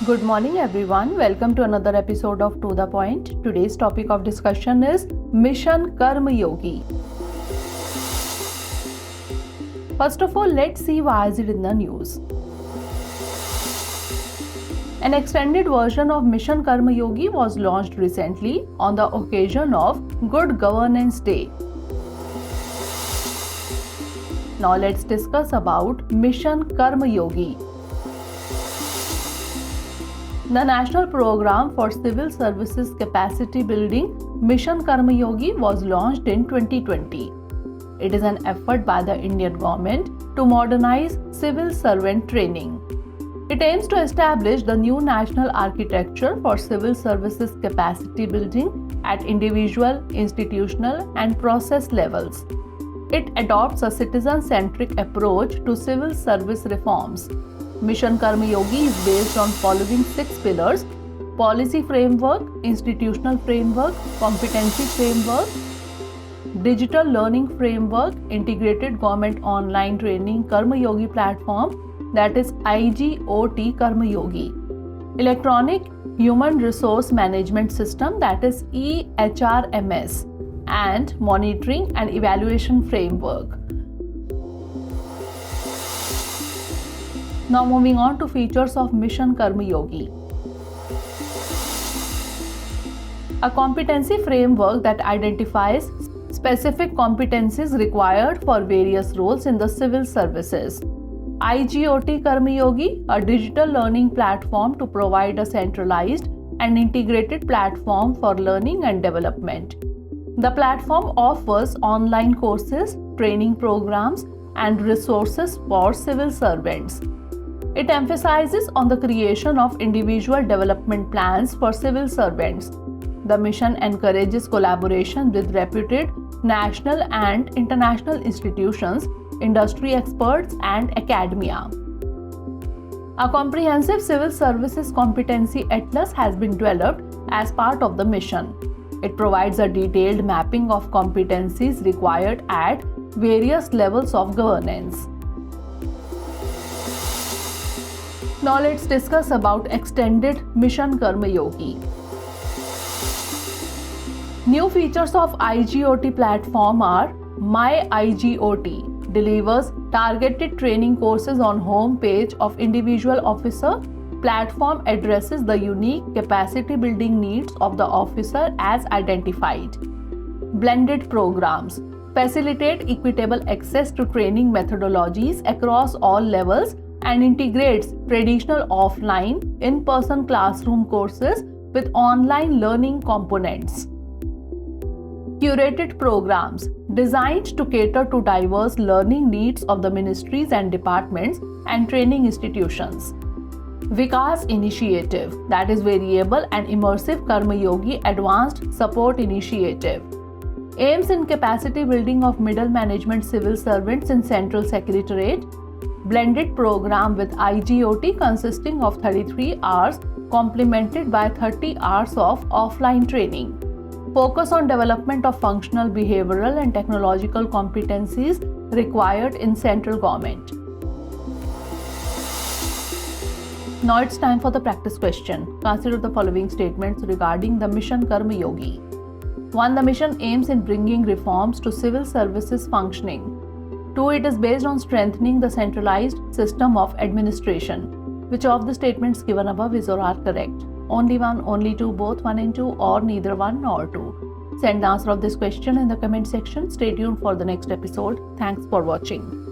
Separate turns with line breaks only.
Good morning everyone. Welcome to another episode of To The Point. Today's topic of discussion is Mission Karma Yogi. First of all, let's see why is it in the news. An extended version of Mission Karma Yogi was launched recently on the occasion of Good Governance Day. Now let's discuss about Mission Karma Yogi. The National Program for Civil Services Capacity Building Mission Karma Yogi was launched in 2020. It is an effort by the Indian government to modernize civil servant training. It aims to establish the new national architecture for civil services capacity building at individual, institutional, and process levels. It adopts a citizen-centric approach to civil service reforms. Mission Karma Yogi is based on following 6 pillars: policy framework, institutional framework, competency framework, digital learning framework, integrated government online training Karma Yogi platform, that is IGOT Karma Yogi, electronic human resource management system, that is EHRMS, and monitoring and evaluation framework. Now moving on to features of Mission Karma Yogi. A competency framework that identifies specific competencies required for various roles in the civil services. IGOT Karma Yogi, a digital learning platform to provide a centralized and integrated platform for learning and development. The platform offers online courses, training programs, and resources for civil servants. It emphasizes on the creation of individual development plans for civil servants. The mission encourages collaboration with reputed national and international institutions, industry experts, and academia. A comprehensive civil services competency atlas has been developed as part of the mission. It provides a detailed mapping of competencies required at various levels of governance. Now let's discuss about extended Mission Karma Yogi. New features of IGOT platform are My IGOT delivers targeted training courses on home page of individual officer. Platform addresses the unique capacity building needs of the officer as identified. Blended programs facilitate equitable access to training methodologies across all levels and integrates traditional offline, in-person classroom courses with online learning components. Curated programs designed to cater to diverse learning needs of the ministries and departments and training institutions. Vikas Initiative, that is Variable and Immersive Karma Yogi Advanced Support Initiative, aims in capacity building of middle management civil servants in Central Secretariat. Blended program with IGOT consisting of 33 hours complemented by 30 hours of offline training. Focus on development of functional, behavioral, and technological competencies required in central government. Now it's time for the practice question. Consider the following statements regarding the Mission Karma Yogi. 1. The mission aims in bringing reforms to civil services functioning. 2. It is based on strengthening the centralized system of administration. Which of the statements given above is or are correct? Only one, only two, both 1 and 2, or neither 1 nor 2? Send the answer of this question in the comment section. Stay tuned for the next episode. Thanks for watching.